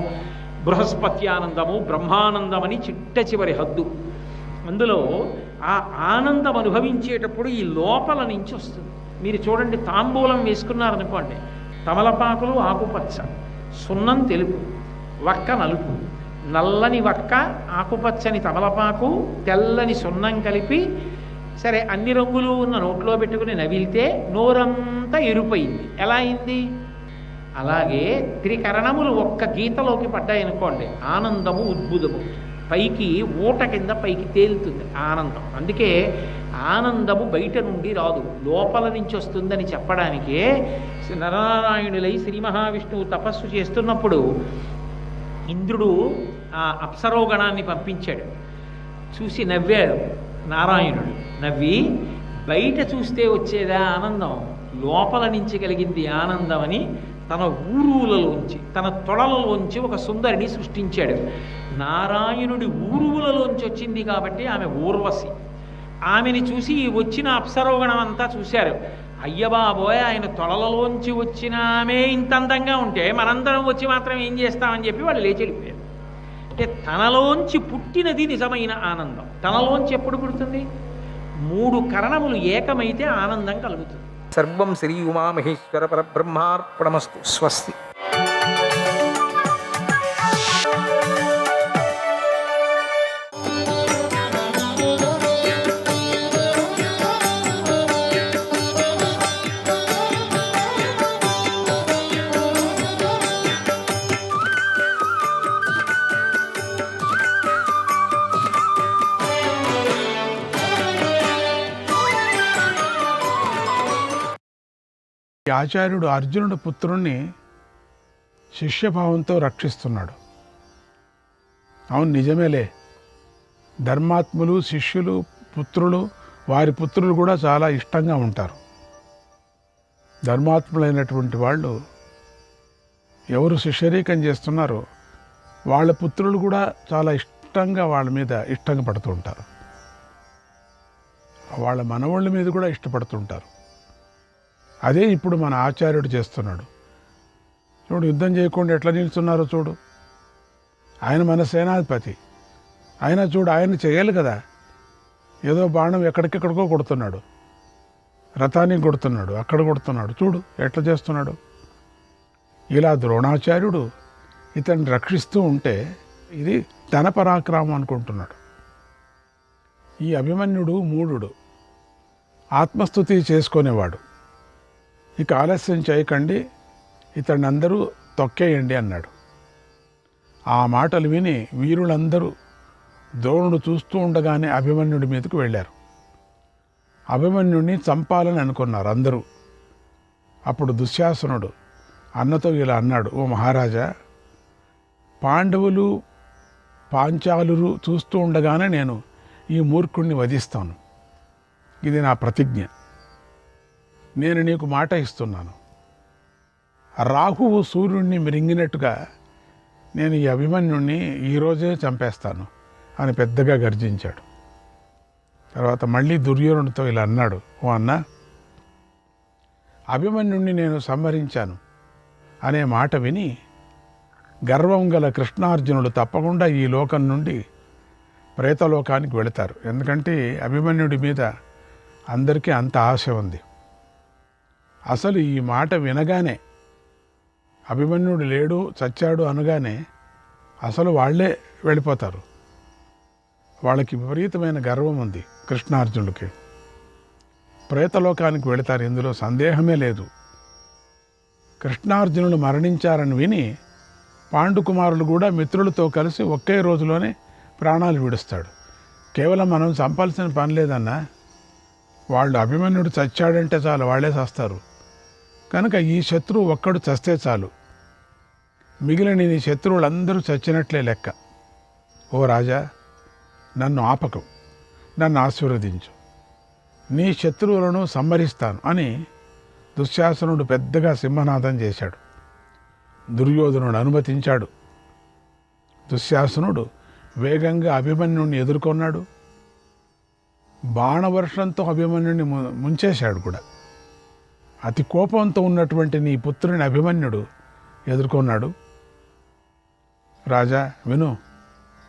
బృహస్పత్యానందము, బ్రహ్మానందమని చిట్ట చివరి హద్దు. అందులో ఆ ఆనందం అనుభవించేటప్పుడు ఈ లోపల నుంచి వస్తుంది. మీరు చూడండి, తాంబూలం వేసుకున్నారనుకోండి, తమలపాకులు ఆకుపచ్చ, సున్నం తెలుపు, వక్క నలుపు, నల్లని వక్క, ఆకుపచ్చని తమలపాకు, తెల్లని సున్నం కలిపి సరే అన్ని రంగులు ఉన్న నోట్లో పెట్టుకుని నవిలితే నోరంతా ఎరుపయింది. ఎలా అయింది? అలాగే త్రికరణములు ఒక్క గీతలోకి పడ్డాయనుకోండి, ఆనందము ఉద్భుతము, పైకి ఊట కింద పైకి తేలుతుంది ఆనందం. అందుకే ఆనందము బయట నుండి రాదు, లోపల నుంచి వస్తుందని చెప్పడానికే నరనారాయణులై శ్రీ మహావిష్ణువు తపస్సు చేస్తున్నప్పుడు ఇంద్రుడు ఆ అప్సరోగణాన్ని పంపించాడు. చూసి నవ్వాడు నారాయణుడు. నవ్వి, బయట చూస్తే వచ్చేదా ఆనందం, లోపల నుంచి కలిగింది ఆనందం అని తన ఊరువులలోంచి, తన తొడలలోంచి ఒక సుందరిని సృష్టించాడు. నారాయణుడి ఊరువులలోంచి వచ్చింది కాబట్టి ఆమె ఊర్వశి. ఆమెని చూసి వచ్చిన అప్సరోగణం అంతా చూశారు. అయ్యబాబోయ్, ఆయన తొడలలోంచి వచ్చిన ఆమె ఇంత అందంగా ఉంటే మనందరం వచ్చి మాత్రం ఏం చేస్తామని చెప్పి వాళ్ళు లేచి వెళ్ళిపోయారు. అంటే తనలోంచి పుట్టినది నిజమైన ఆనందం. తనలోంచి ఎప్పుడు పుడుతుంది? 3 కరణములు ఏకమైతే ఆనందం కలుగుతుంది. సర్వం శ్రీ ఉమామహేశ్వర పరబ్రహ్మార్పణమస్తు. స్వస్తి. ఆచార్యుడు అర్జునుడి పుత్రుణ్ణి శిష్యభావంతో రక్షిస్తున్నాడు. అవును, నిజమేలే. ధర్మాత్ములు, శిష్యులు, పుత్రులు, వారి పుత్రులు కూడా చాలా ఇష్టంగా ఉంటారు. ధర్మాత్ములైనటువంటి వాళ్ళు ఎవరు శిష్యరీకం చేస్తున్నారో వాళ్ళ పుత్రులు కూడా చాలా ఇష్టంగా వాళ్ళ మీద ఇష్టంగా పడుతూ ఉంటారు. వాళ్ళ మనవాళ్ళ మీద కూడా ఇష్టపడుతుంటారు. అదే ఇప్పుడు మన ఆచార్యుడు చేస్తున్నాడు. చూడు, యుద్ధం చేయకుండా ఎట్లా నిలుస్తున్నారో చూడు. ఆయన మన సేనాధిపతి, అయినా చూడు ఆయన చేయాలి కదా. ఏదో బాణం ఎక్కడికెక్కడికో కొడుతున్నాడు, రథానికి కొడుతున్నాడు, అక్కడ కొడుతున్నాడు, చూడు ఎట్లా చేస్తున్నాడు. ఇలా ద్రోణాచార్యుడు ఇతన్ని రక్షిస్తూ ఉంటే ఇది ధన పరాక్రమం అనుకుంటున్నాడు. ఈ అభిమన్యుడు మూఢుడు, ఆత్మస్తుతి చేసుకునేవాడు. ఇక ఆలస్యం చేయకండి, ఇతన్ని అందరూ తొక్కేయండి అన్నాడు. ఆ మాటలు విని వీరులందరూ ద్రోణుడు చూస్తూ ఉండగానే అభిమన్యుడి మీదకు వెళ్ళారు. అభిమన్యుడిని చంపాలని అనుకున్నారు అందరూ. అప్పుడు దుశ్శాసనుడు అన్నతో ఇలా అన్నాడు, ఓ మహారాజా, పాండవులు పాంచాలురు చూస్తూ ఉండగానే నేను ఈ మూర్ఖుణ్ణి వధిస్తాను. ఇది నా ప్రతిజ్ఞ. నేను నీకు మాట ఇస్తున్నాను. రాహువు సూర్యుడిని మిరింగినట్టుగా నేను ఈ అభిమన్యుణ్ణి ఈరోజే చంపేస్తాను అని పెద్దగా గర్జించాడు. తర్వాత మళ్ళీ దుర్యోధనుడితో ఇలా అన్నాడు, ఓ అన్న, అభిమన్యుణ్ణి నేను సంహరించాను అనే మాట విని గర్వం గల కృష్ణార్జునుడు తప్పకుండా ఈ లోకం నుండి ప్రేతలోకానికి వెళతారు. ఎందుకంటే అభిమన్యుడి మీద అందరికీ అంత ఆశ ఉంది. అసలు ఈ మాట వినగానే, అభిమన్యుడు లేడు చచ్చాడు అనగానే అసలు వాళ్ళే వెళ్ళిపోతారు. వాళ్ళకి విపరీతమైన గర్వం ఉంది కృష్ణార్జునుడికి. ప్రేతలోకానికి వెళతారు, ఇందులో సందేహమే లేదు. కృష్ణార్జునుడు మరణించారని విని పాండుకుమారులు కూడా మిత్రులతో కలిసి ఒకే రోజులోనే ప్రాణాలు విడుస్తాడు. కేవలం మనం చంపాల్సిన పని లేదన్నా, వాళ్ళు అభిమన్యుడు చచ్చాడంటే చాలు, వాళ్ళే చస్తారు. కనుక ఈ శత్రువు ఒక్కడు చస్తే చాలు, మిగిలిన నీ శత్రువులందరూ చచ్చినట్లే లెక్క. ఓ రాజా, నన్ను ఆపకు, నన్ను ఆశీర్వదించు, నీ శత్రువులను సంహరిస్తాను అని దుశ్శాసనుడు పెద్దగా సింహనాదం చేశాడు. దుర్యోధనుడు అనుమతించాడు. దుశ్శాసనుడు వేగంగా అభిమన్యుడిని ఎదుర్కొన్నాడు. బాణవర్షంతో అభిమన్యుడిని ముంచేశాడు కూడా. అతి కోపంతో ఉన్నటువంటి నీ పుత్రుని అభిమన్యుడు ఎదుర్కొన్నాడు. రాజా విను,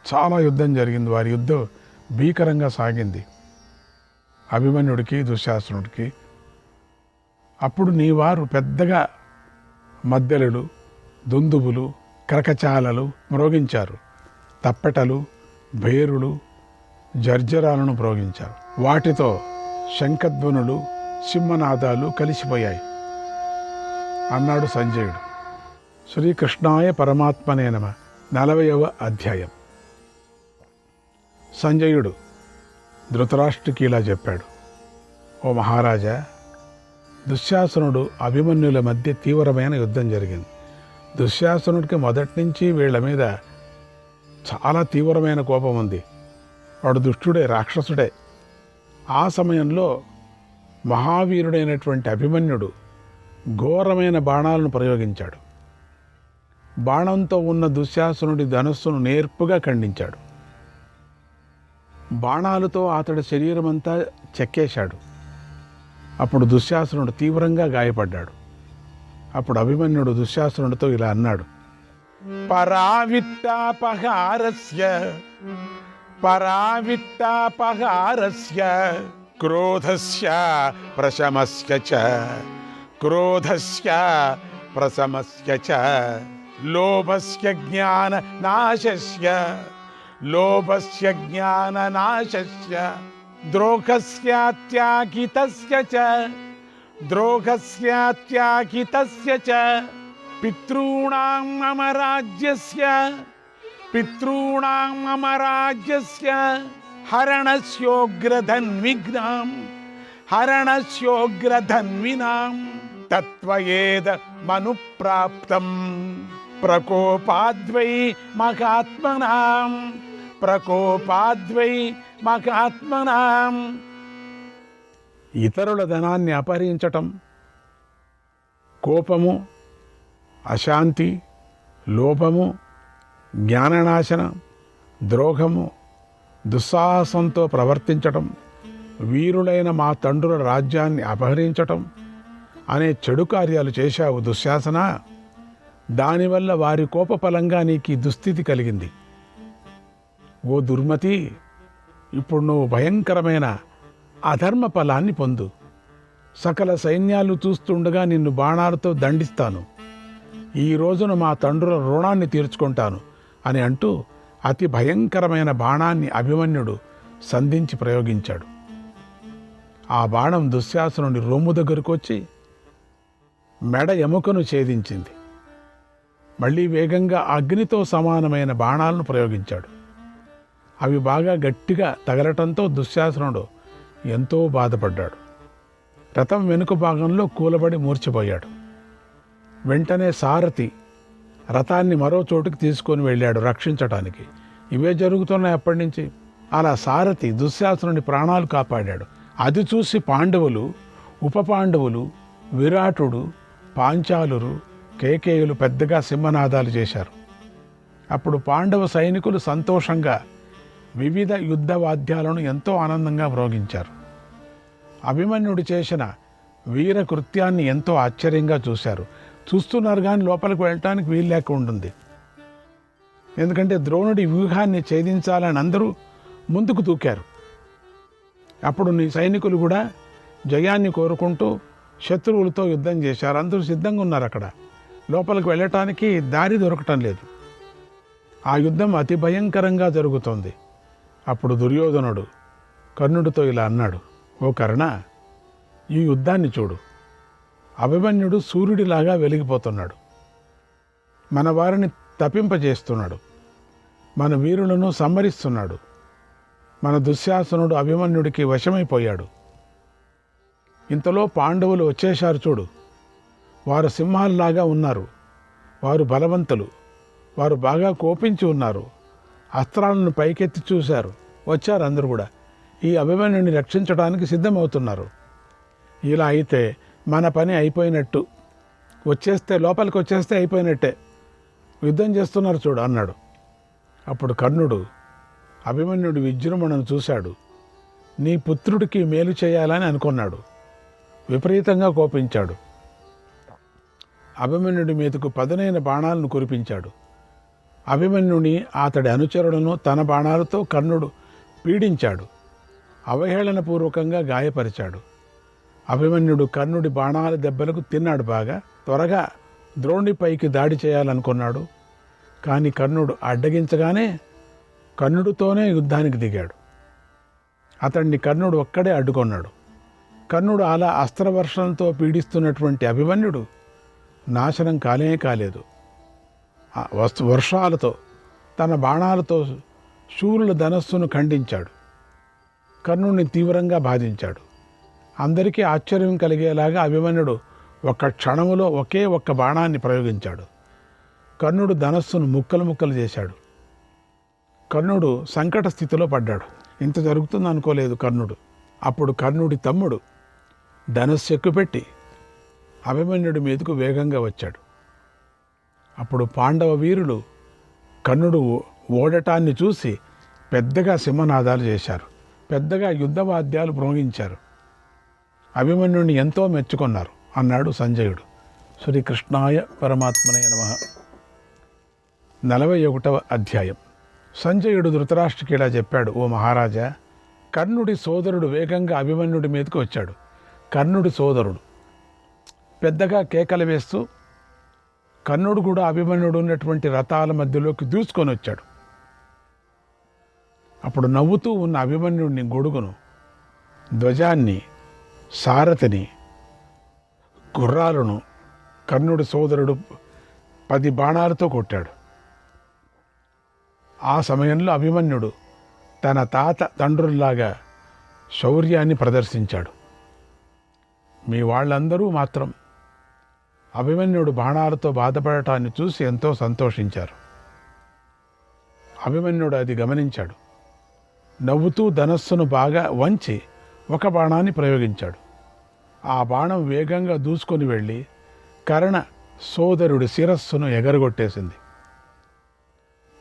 చాలా యుద్ధం జరిగింది. వారి యుద్ధం భీకరంగా సాగింది అభిమన్యుడికి దుశ్శాసనుడికి. అప్పుడు నీ వారు పెద్దగా మద్దెలలు, దుందుబులు, కరకచాలలు మ్రోగించారు. తప్పెటలు, భేరులు, జర్జరాలను మ్రోగించారు. వాటితో శంఖధ్వనులు, సింహనాదాలు కలిసిపోయాయి అన్నాడు సంజయుడు. శ్రీకృష్ణాయ పరమాత్మనే నమ. 40వ అధ్యాయం. సంజయుడు ధృతరాష్ట్రుడికి ఇలా చెప్పాడు, ఓ మహారాజా, దుశ్శాసనుడు అభిమన్యుల మధ్య తీవ్రమైన యుద్ధం జరిగింది. దుశ్శాసనుడికి మొదటి నుంచి వీళ్ళ మీద చాలా తీవ్రమైన కోపం ఉంది. వాడు దుష్టుడే, రాక్షసుడే. ఆ సమయంలో మహావీరుడైనటువంటి అభిమన్యుడు ఘోరమైన బాణాలను ప్రయోగించాడు. బాణంతో ఉన్న దుశ్శాసనుడి ధనుస్సును నేర్పుగా ఖండించాడు. బాణాలతో అతడి శరీరమంతా చెక్కేశాడు. అప్పుడు దుశ్శాసనుడు తీవ్రంగా గాయపడ్డాడు. అప్పుడు అభిమన్యుడు దుశ్శాసనుడితో ఇలా అన్నాడు, పరావిత్తాపహారస్య క్రోధస్య ప్రశమస్య చ క్రోధస్య ప్రశమస్య చ లోభస్య జ్ఞాన నాశస్య లోభస్య జ్ఞాన నాశస్య ద్రోహస్యాత్యాగితస్య చ ద్రోహస్యాత్యాగితస్య చ పితॄణాం అమరాజ్యస్య పితॄణాం అమరాజ్యస్య హరణస్యోగ్రధన్విఘ్నాం హరణస్యోగ్రధన్వినాం తత్వయేద మనుప్రాప్తం ప్రకోపాద్వై మహాత్మనాం ప్రకోపాద్వై మహాత్మనాం. ఇతరుల ధనాన్ని అపహరించటం, కోపము, అశాంతి, లోభము, జ్ఞాననాశనం, ద్రోహము, దుస్సాహసంతో ప్రవర్తించటం, వీరులైన మా తండ్రుల రాజ్యాన్ని అపహరించటం అనే చెడు కార్యాలు చేశావు దుశ్శాసన. దానివల్ల వారి కోపఫలంగా నీకు ఈ దుస్థితి కలిగింది. ఓ దుర్మతి, ఇప్పుడు నువ్వు భయంకరమైన అధర్మ ఫలాన్ని పొందు. సకల సైన్యాలు చూస్తుండగా నిన్ను బాణాలతో దండిస్తాను. ఈ రోజున మా తండ్రుల రుణాన్ని తీర్చుకుంటాను అని అంటూ అతి భయంకరమైన బాణాన్ని అభిమన్యుడు సంధించి ప్రయోగించాడు. ఆ బాణం దుశ్శాసనుడి రొమ్ము దగ్గరకు వచ్చి మెడ ఎముకను ఛేదించింది. మళ్ళీ వేగంగా అగ్నితో సమానమైన బాణాలను ప్రయోగించాడు. అవి బాగా గట్టిగా తగలటంతో దుశ్శాసనుడు ఎంతో బాధపడ్డాడు. రథం వెనుక భాగంలో కూలబడి మూర్చిపోయాడు. వెంటనే సారథి రథాన్ని మరో చోటుకి తీసుకొని వెళ్ళాడు రక్షించటానికి. ఇవే జరుగుతున్నాయి అప్పటి నుంచి. అలా సారథి దుశ్శాసనుడి ప్రాణాలు కాపాడాడు. అది చూసి పాండవులు ఉపపాండవులు, విరాటుడు, పాంచాలురు, కేకేయులు పెద్దగా సింహనాదాలు చేశారు. అప్పుడు పాండవ సైనికులు సంతోషంగా వివిధ యుద్ధ వాద్యాలను ఎంతో ఆనందంగా మ్రోగించారు. అభిమన్యుడు చేసిన వీర కృత్యాన్ని ఎంతో ఆశ్చర్యంగా చూశారు. చూస్తున్నారు కానీ లోపలికి వెళ్ళటానికి వీలు లేక ఉంటుంది. ఎందుకంటే ద్రోణుడి వ్యూహాన్ని ఛేదించాలని అందరూ ముందుకు దూకారు. అప్పుడు నీ సైనికులు కూడా జయాన్ని కోరుకుంటూ శత్రువులతో యుద్ధం చేశారు. అందరూ సిద్ధంగా ఉన్నారు. అక్కడ లోపలికి వెళ్ళటానికి దారి దొరకటం లేదు. ఆ యుద్ధం అతి భయంకరంగా జరుగుతోంది. అప్పుడు దుర్యోధనుడు కర్ణుడితో ఇలా అన్నాడు, ఓ కర్ణ, ఈ యుద్ధాన్ని చూడు. అభిమన్యుడు సూర్యుడిలాగా వెలిగిపోతున్నాడు. మన వారిని తపింపజేస్తున్నాడు. మన వీరులను సంహరిస్తున్నాడు. మన దుశ్శాసనుడు అభిమన్యుడికి వశమైపోయాడు. ఇంతలో పాండవులు వచ్చేశారు చూడు. వారు సింహాల్లాగా ఉన్నారు. వారు బలవంతులు. వారు బాగా కోపించి ఉన్నారు. అస్త్రాలను పైకెత్తి చూశారు. వచ్చారు అందరూ కూడా. ఈ అభిమన్యుని రక్షించడానికి సిద్ధమవుతున్నారు. ఇలా అయితే మన పని అయిపోయినట్టు. లోపలికి వచ్చేస్తే అయిపోయినట్టే. యుద్ధం చేస్తున్నారు చూడు అన్నాడు. అప్పుడు కర్ణుడు అభిమన్యుడి విజృంభణను చూశాడు. నీ పుత్రుడికి మేలు చేయాలని అనుకున్నాడు. విపరీతంగా కోపించాడు. అభిమన్యుడి మీదకు పదునైన బాణాలను కురిపించాడు. అభిమన్యుని అతడి అనుచరులను తన బాణాలతో కర్ణుడు పీడించాడు. అవహేళనపూర్వకంగా గాయపరిచాడు. అభిమన్యుడు కర్ణుడి బాణాల దెబ్బలకు తిన్నాడు బాగా. త్వరగా ద్రోణుడిపైకి దాడి చేయాలనుకున్నాడు. కానీ కర్ణుడు అడ్డగించగానే కర్ణుడితోనే యుద్ధానికి దిగాడు. అతన్ని కర్ణుడు ఒక్కడే అడ్డుకొన్నాడు. కర్ణుడు అలా అస్త్రవర్షంతో పీడిస్తున్నటువంటి అభిమన్యుడు నాశనం కాలేదు. వర్షాలతో తన బాణాలతో శూరుల ధనస్సును ఖండించాడు. కర్ణుడిని తీవ్రంగా బాధించాడు. అందరికీ ఆశ్చర్యం కలిగేలాగా అభిమన్యుడు ఒక్క క్షణములో ఒకే ఒక్క బాణాన్ని ప్రయోగించాడు. కర్ణుడు ధనస్సును ముక్కలు చేశాడు. కర్ణుడు సంకట స్థితిలో పడ్డాడు. ఇంత జరుగుతుంది అనుకోలేదు కర్ణుడు. అప్పుడు కర్ణుడి తమ్ముడు ధనస్సు ఎక్కుపెట్టి అభిమన్యుడి మీదకు వేగంగా వచ్చాడు. అప్పుడు పాండవ వీరులు కర్ణుడు ఓడటాన్ని చూసి పెద్దగా సింహనాదాలు చేశారు. పెద్దగా యుద్ధవాద్యాలు మ్రోగించారు. అభిమన్యుడిని ఎంతో మెచ్చుకున్నారు అన్నాడు సంజయుడు. శ్రీకృష్ణాయ పరమాత్మనే నమః. 41వ అధ్యాయం. సంజయుడు ధృతరాష్ట్రుడికి ఇలా చెప్పాడు, ఓ మహారాజా, కర్ణుడి సోదరుడు వేగంగా అభిమన్యుడి మీదకి వచ్చాడు. కర్ణుడి సోదరుడు పెద్దగా కేకలు వేస్తూ కర్ణుడు కూడా అభిమన్యుడు ఉన్నటువంటి రథాల మధ్యలోకి దూసుకొని వచ్చాడు. అప్పుడు నవ్వుతూ ఉన్న అభిమన్యుడిని, గొడుగును, ధ్వజాన్ని, సారథిని, గుర్రాలను కర్ణుడి సోదరుడు 10 బాణాలతో కొట్టాడు. ఆ సమయంలో అభిమన్యుడు తన తండ్రుల్లాగా శౌర్యాన్ని ప్రదర్శించాడు. మీ వాళ్ళందరూ మాత్రం అభిమన్యుడు బాణాలతో బాధపడటాన్ని చూసి ఎంతో సంతోషించారు. అభిమన్యుడు అది గమనించాడు. నవ్వుతూ ధనస్సును బాగా వంచి ఒక బాణాన్ని ప్రయోగించాడు. ఆ బాణం వేగంగా దూసుకొని వెళ్ళి కర్ణ సోదరుడి శిరస్సును ఎగరగొట్టేసింది.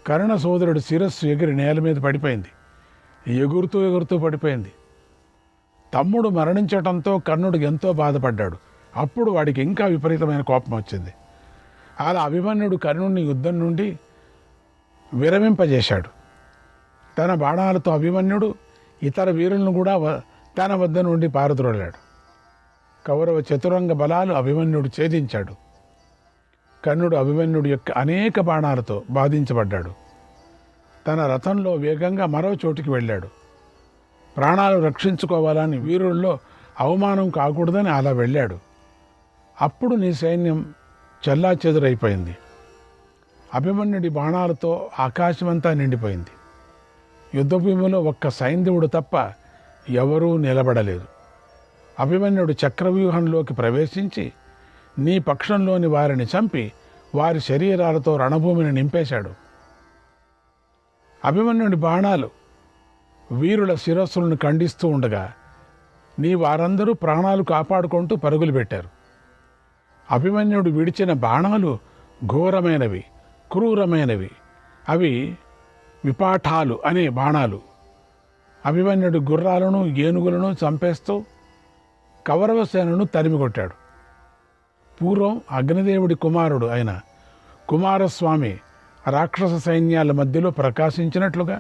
కర్ణ సోదరుడి శిరస్సు ఎగిరి నేల మీద పడిపోయింది. ఎగురుతూ పడిపోయింది. తమ్ముడు మరణించటంతో కర్ణుడు ఎంతో బాధపడ్డాడు. అప్పుడు వాడికి ఇంకా విపరీతమైన కోపం వచ్చింది. అలా అభిమన్యుడు కర్ణుడిని యుద్ధం నుండి విరమింపజేశాడు. తన బాణాలతో అభిమన్యుడు ఇతర వీరులను కూడా తన వద్ద నుండి పారద్రోలాడు. కౌరవ చతురంగ బలాలు అభిమన్యుడు ఛేదించాడు. కర్ణుడు అభిమన్యుడి యొక్క అనేక బాణాలతో బాధించబడ్డాడు. తన రథంలో వేగంగా మరో చోటికి వెళ్ళాడు. ప్రాణాలు రక్షించుకోవాలని వీరుల్లో అవమానం కాకూడదని అలా వెళ్ళాడు. అప్పుడు నీ సైన్యం చెల్లాచెదురైపోయింది. అభిమన్యుడి బాణాలతో ఆకాశమంతా నిండిపోయింది. యుద్ధభూమిలో ఒక్క సైంధవుడు తప్ప ఎవరూ నిలబడలేదు. అభిమన్యుడు చక్రవ్యూహంలోకి ప్రవేశించి నీ పక్షంలోని వారిని చంపి వారి శరీరాలతో రణభూమిని నింపేశాడు. అభిమన్యుడి బాణాలు వీరుల శిరస్సులను ఖండిస్తూ ఉండగా నీ వారందరూ ప్రాణాలు కాపాడుకుంటూ పరుగులు పెట్టారు. అభిమన్యుడు విడిచిన బాణాలు ఘోరమైనవి, క్రూరమైనవి. అవి విపాఠాలు అనే బాణాలు. అభిమన్యుడు గుర్రాలను ఏనుగులను చంపేస్తూ కౌరవసేనను తరిమికొట్టాడు. పూర్వం అగ్నిదేవుడి కుమారుడు అయిన కుమారస్వామి రాక్షస సైన్యాల మధ్యలో ప్రకాశించినట్లుగా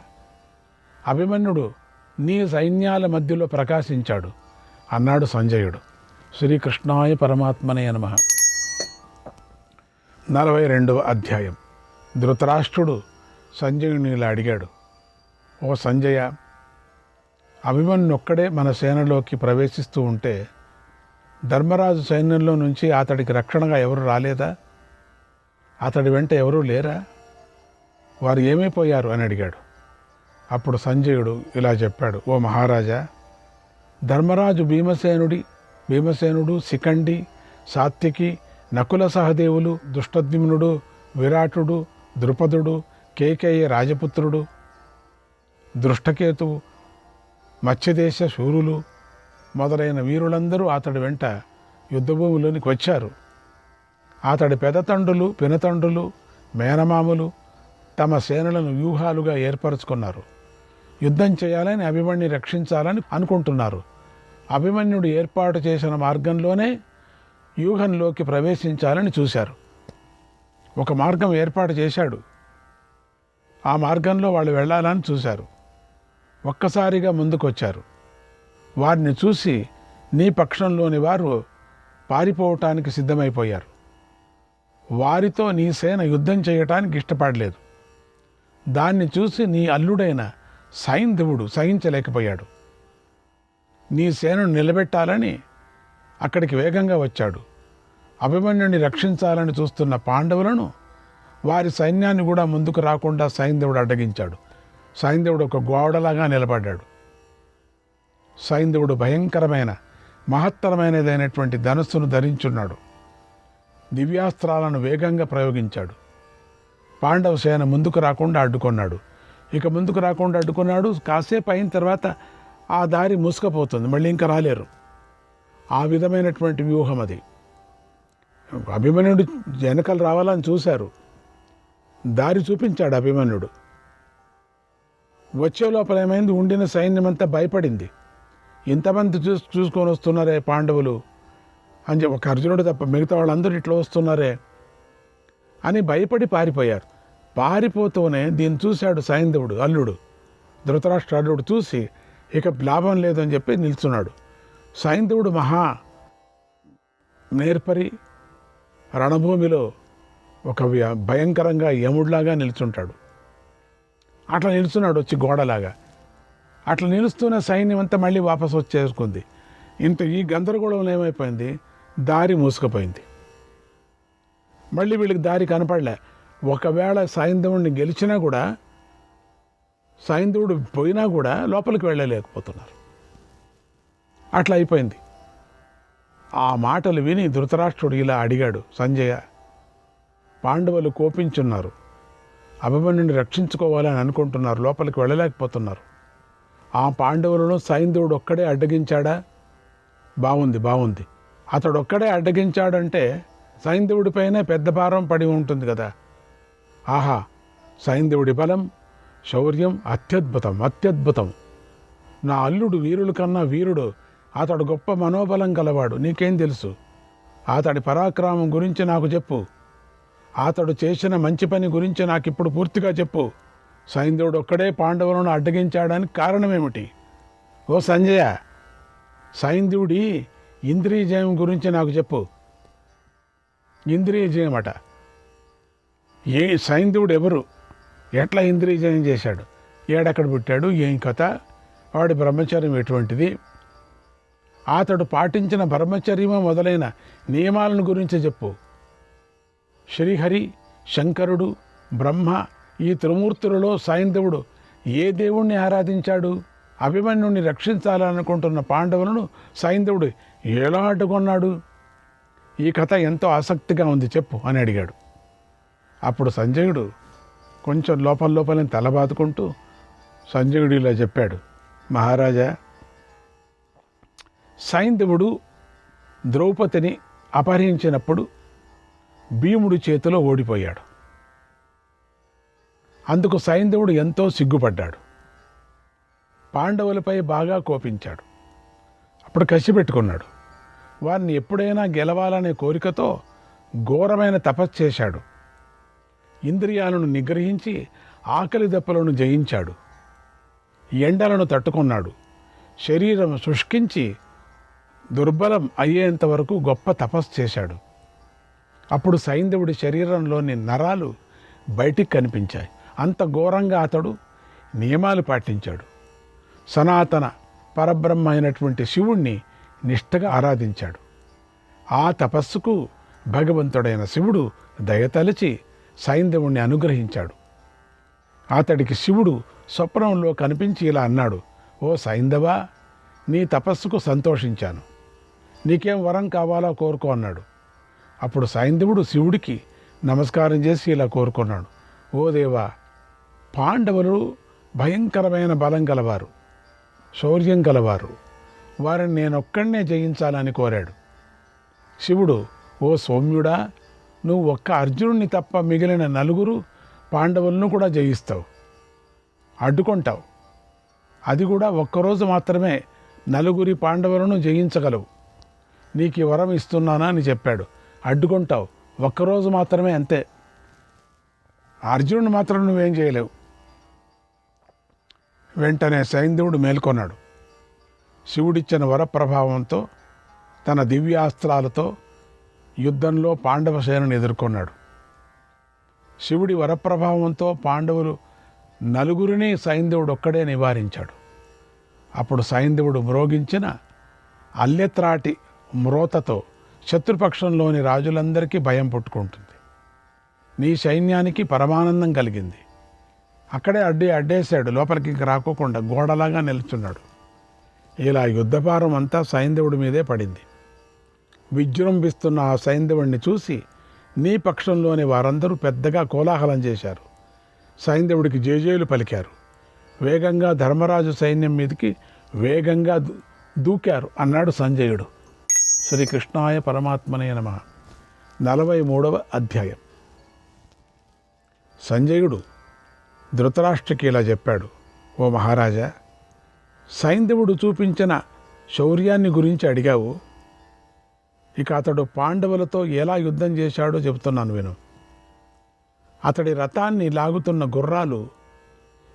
అభిమన్యుడు నీ సైన్యాల మధ్యలో ప్రకాశించాడు అన్నాడు సంజయుడు. శ్రీకృష్ణాయ పరమాత్మనే నమః. 42వ అధ్యాయం. ధృతరాష్ట్రుడు సంజయుని ఇలా అడిగాడు, ఓ సంజయ, అభిమన్యుడొక్కడే మన సేనలోకి ప్రవేశిస్తూ ఉంటే ధర్మరాజు సైన్యంలో నుంచి అతడికి రక్షణగా ఎవరు రాలేదా? అతడి వెంట ఎవరూ లేరా? వారు ఏమైపోయారు అని అడిగాడు. అప్పుడు సంజయుడు ఇలా చెప్పాడు, ఓ మహారాజా, ధర్మరాజు భీమసేనుడు, శిఖండి, సాత్యకి, నకుల సహదేవులు, దుష్టద్యుమ్నుడు, విరాటుడు, ద్రుపదుడు, కేకేయ రాజపుత్రుడు, దృష్టకేతువు, మత్స్యదేశ శూరులు మొదలైన వీరులందరూ అతడి వెంట యుద్ధభూమిలోనికి వచ్చారు. అతడి పెదతండ్రులు, పినతండ్రులు, మేనమామలు తమ సేనలను వ్యూహాలుగా ఏర్పరచుకున్నారు. యుద్ధం చేయాలని, అభిమన్యుని రక్షించాలని అనుకుంటున్నారు. అభిమన్యుడు ఏర్పాటు చేసిన మార్గంలోనే వ్యూహంలోకి ప్రవేశించాలని చూశారు. ఒక మార్గం ఏర్పాటు చేశాడు. ఆ మార్గంలో వాళ్ళు వెళ్ళాలని చూశారు. ఒక్కసారిగా ముందుకొచ్చారు. వారిని చూసి నీ పక్షంలోని వారు పారిపోవటానికి సిద్ధమైపోయారు. వారితో నీ సేన యుద్ధం చేయటానికి ఇష్టపడలేదు. దాన్ని చూసి నీ అల్లుడైన సైంధవుడు సహించలేకపోయాడు. నీ సేనను నిలబెట్టాలని అక్కడికి వేగంగా వచ్చాడు. అభిమన్యుని రక్షించాలని చూస్తున్న పాండవులను, వారి సైన్యాన్ని కూడా ముందుకు రాకుండా సైంధవుడు అడ్డగించాడు. సైంధవుడు ఒక గోడలాగా నిలబడ్డాడు. సైంధవుడు భయంకరమైన మహత్తరమైనదైనటువంటి ధనుస్సును ధరించున్నాడు. దివ్యాస్త్రాలను వేగంగా ప్రయోగించాడు. పాండవ సేన ముందుకు రాకుండా అడ్డుకున్నాడు. ఇక ముందుకు రాకుండా అడ్డుకున్నాడు. కాసేపు అయిన తర్వాత ఆ దారి మూసుకుపోతుంది, మళ్ళీ ఇంకా రాలేరు. ఆ విధమైనటువంటి వ్యూహం అది. అభిమన్యుడు వెనకలు రావాలని చూశారు. దారి చూపించాడు అభిమన్యుడు. వచ్చే లోపల ఏమైంది, ఉండిన సైన్యమంతా భయపడింది. ఇంతమంది చూసుకొని వస్తున్నారే పాండవులు అని ఒక అర్జునుడు తప్ప మిగతా వాళ్ళందరూ ఇట్లా వస్తున్నారే అని భయపడి పారిపోయారు. పారిపోతూనే దీన్ని చూశాడు సైంధవుడు అల్లుడు, ధృతరాష్ట్ర అల్లుడు. చూసి ఇక లాభం లేదని చెప్పి నిల్చున్నాడు. సైంధవుడు మహా నేర్పరి, రణభూమిలో ఒక భయంకరంగా యముడిలాగా నిల్చుంటాడు. అట్లా నిలుస్తున్నాడు వచ్చి గోడలాగా. అట్లా నిలుస్తున్న సైన్యం అంతా మళ్ళీ వాపసు వచ్చేసుకుంది. ఈ గందరగోళంలో ఏమైపోయింది, దారి మూసుకుపోయింది. మళ్ళీ వీళ్ళకి దారి కనపడలే. ఒకవేళ సైంధవుడిని గెలిచినా కూడా, సైంధవుడు పోయినా కూడా లోపలికి వెళ్ళలేకపోతున్నారు. అట్లా అయిపోయింది. ఆ మాటలు విని ధృతరాష్ట్రుడు ఇలా అడిగాడు, సంజయ, పాండవులు కోపించున్నారు, అభిమన్యుని రక్షించుకోవాలని అనుకుంటున్నారు, లోపలికి వెళ్ళలేకపోతున్నారు. ఆ పాండవులను సైంధవుడు ఒక్కడే అడ్డగించాడా? బాగుంది. అతడు ఒక్కడే అడ్డగించాడంటే సైంధవుడిపైనే పెద్ద భారం పడి ఉంటుంది కదా. ఆహా, సైంధవుడి బలం, శౌర్యం అత్యద్భుతం. నా అల్లుడు వీరుల కన్నా వీరుడు. అతడు గొప్ప మనోబలం గలవాడు. నీకేం తెలుసు? అతడి పరాక్రమం గురించి నాకు చెప్పు. అతడు చేసిన మంచి పని గురించి నాకు ఇప్పుడు పూర్తిగా చెప్పు. సైంధవుడు ఒక్కడే పాండవులను అడ్డగించాడానికి కారణమేమిటి? ఓ సంజయ, సైంధవుడి ఇంద్రియజయం గురించి నాకు చెప్పు. ఇంద్రియజయం అట. సైంధవుడు ఎవరు? ఎట్లా ఇంద్రియజయం చేశాడు? ఏడెక్కడ పుట్టాడు? ఏం కథ? వాడి బ్రహ్మచర్యం ఎటువంటిది? అతడు పాటించిన బ్రహ్మచర్యము మొదలైన నియమాలను గురించి చెప్పు. శ్రీహరి, శంకరుడు, బ్రహ్మ ఈ త్రిమూర్తులలో సైంధవుడు ఏ దేవుణ్ణి ఆరాధించాడు? అభిమన్యుని రక్షించాలనుకుంటున్న పాండవులను సైంధవుడు ఎలా అడ్డుకున్నాడు? ఈ కథ ఎంతో ఆసక్తిగా ఉంది, చెప్పు అని అడిగాడు. అప్పుడు సంజయుడు కొంచెం లోపల తల బాదుకుంటూ సంజయుడు ఇలా చెప్పాడు, మహారాజా, సైంధవుడు ద్రౌపదిని అపహరించినప్పుడు భీముడి చేతిలో ఓడిపోయాడు. అందుకు సైంధవుడు ఎంతో సిగ్గుపడ్డాడు. పాండవులపై బాగా కోపించాడు. అప్పుడు కసి పెట్టుకున్నాడు. వారిని ఎప్పుడైనా గెలవాలనే కోరికతో ఘోరమైన తపస్సు చేశాడు. ఇంద్రియాలను నిగ్రహించి ఆకలి దెబ్బలను జయించాడు. ఎండలను తట్టుకున్నాడు. శరీరం శుష్కించి దుర్బలం అయ్యేంత వరకు గొప్ప తపస్సు చేశాడు. అప్పుడు సైంధవుడి శరీరంలోని నరాలు బయటికి కనిపించాయి. అంత ఘోరంగా అతడు నియమాలు పాటించాడు. సనాతన పరబ్రహ్మ అయినటువంటి శివుణ్ణి నిష్ఠగా ఆరాధించాడు. ఆ తపస్సుకు భగవంతుడైన శివుడు దయతలిచి సైంధవుణ్ణి అనుగ్రహించాడు. అతడికి శివుడు స్వప్నంలో కనిపించి ఇలా అన్నాడు, ఓ సైంధవా, నీ తపస్సుకు సంతోషించాను. నీకేం వరం కావాలో కోరుకో అన్నాడు. అప్పుడు సైంధవుడు శివుడికి నమస్కారం చేసి ఇలా కోరుకున్నాడు, ఓ దేవా, పాండవులు భయంకరమైన బలం గలవారు, శౌర్యం గలవారు. వారిని నేనొక్కడినే జయించాలని కోరాడు. శివుడు, ఓ సౌమ్యుడా, నువ్వు ఒక్క అర్జునుడిని తప్ప మిగిలిన నలుగురు పాండవులను కూడా జయిస్తావు, అడ్డుకుంటావు. అది కూడా ఒక్కరోజు మాత్రమే నలుగురి పాండవులను జయించగలవు. నీకు ఈ వరం ఇస్తున్నానా అని చెప్పాడు. అడ్డుకుంటావు, ఒక్కరోజు మాత్రమే, అంతే. అర్జునుడు మాత్రం నువ్వేం చేయలేవు. వెంటనే సైంధవుడు మేల్కొన్నాడు. శివుడిచ్చిన వరప్రభావంతో తన దివ్యాస్త్రాలతో యుద్ధంలో పాండవ సేనను ఎదుర్కొన్నాడు. శివుడి వరప్రభావంతో పాండవులు నలుగురిని సైంధవుడు ఒక్కడే నివారించాడు. అప్పుడు సైంధవుడు మ్రోగించిన అల్లెత్రాటి మ్రోతతో శత్రుపక్షంలోని రాజులందరికీ భయం పుట్టుకుంటుంది. నీ సైన్యానికి పరమానందం కలిగింది. అక్కడే అడ్డేశాడు, లోపలికి ఇంక రాకోకుండా గోడలాగా నిల్చున్నాడు. ఇలా యుద్ధభారం అంతా సైంధవుడి మీదే పడింది. విజృంభిస్తున్న ఆ సైంధవుడిని చూసి నీ పక్షంలోని వారందరూ పెద్దగా కోలాహలం చేశారు. సైంధవుడికి జేజేలు పలికారు. వేగంగా ధర్మరాజు సైన్యం మీదకి వేగంగా దూకారు అన్నాడు సంజయుడు. శ్రీకృష్ణాయ పరమాత్మనే నమః. 43వ అధ్యాయం. సంజయుడు ధృతరాష్ట్రకి ఇలా చెప్పాడు, ఓ మహారాజా, సైంధవుడు చూపించిన శౌర్యాన్ని గురించి అడిగావు. ఇక అతడు పాండవులతో ఎలా యుద్ధం చేశాడో చెబుతున్నాను విను. అతడి రథాన్ని లాగుతున్న గుర్రాలు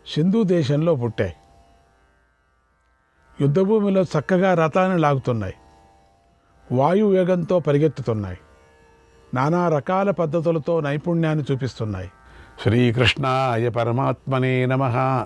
సింధు దేశంలో పుట్టాయి. యుద్ధభూమిలో చక్కగా రథాన్ని లాగుతున్నాయి. వాయువేగంతో పరిగెత్తుతున్నాయి. నానా రకాల పద్ధతులతో నైపుణ్యాన్ని చూపిస్తున్నాయి. శ్రీకృష్ణాయ పరమాత్మనే నమః.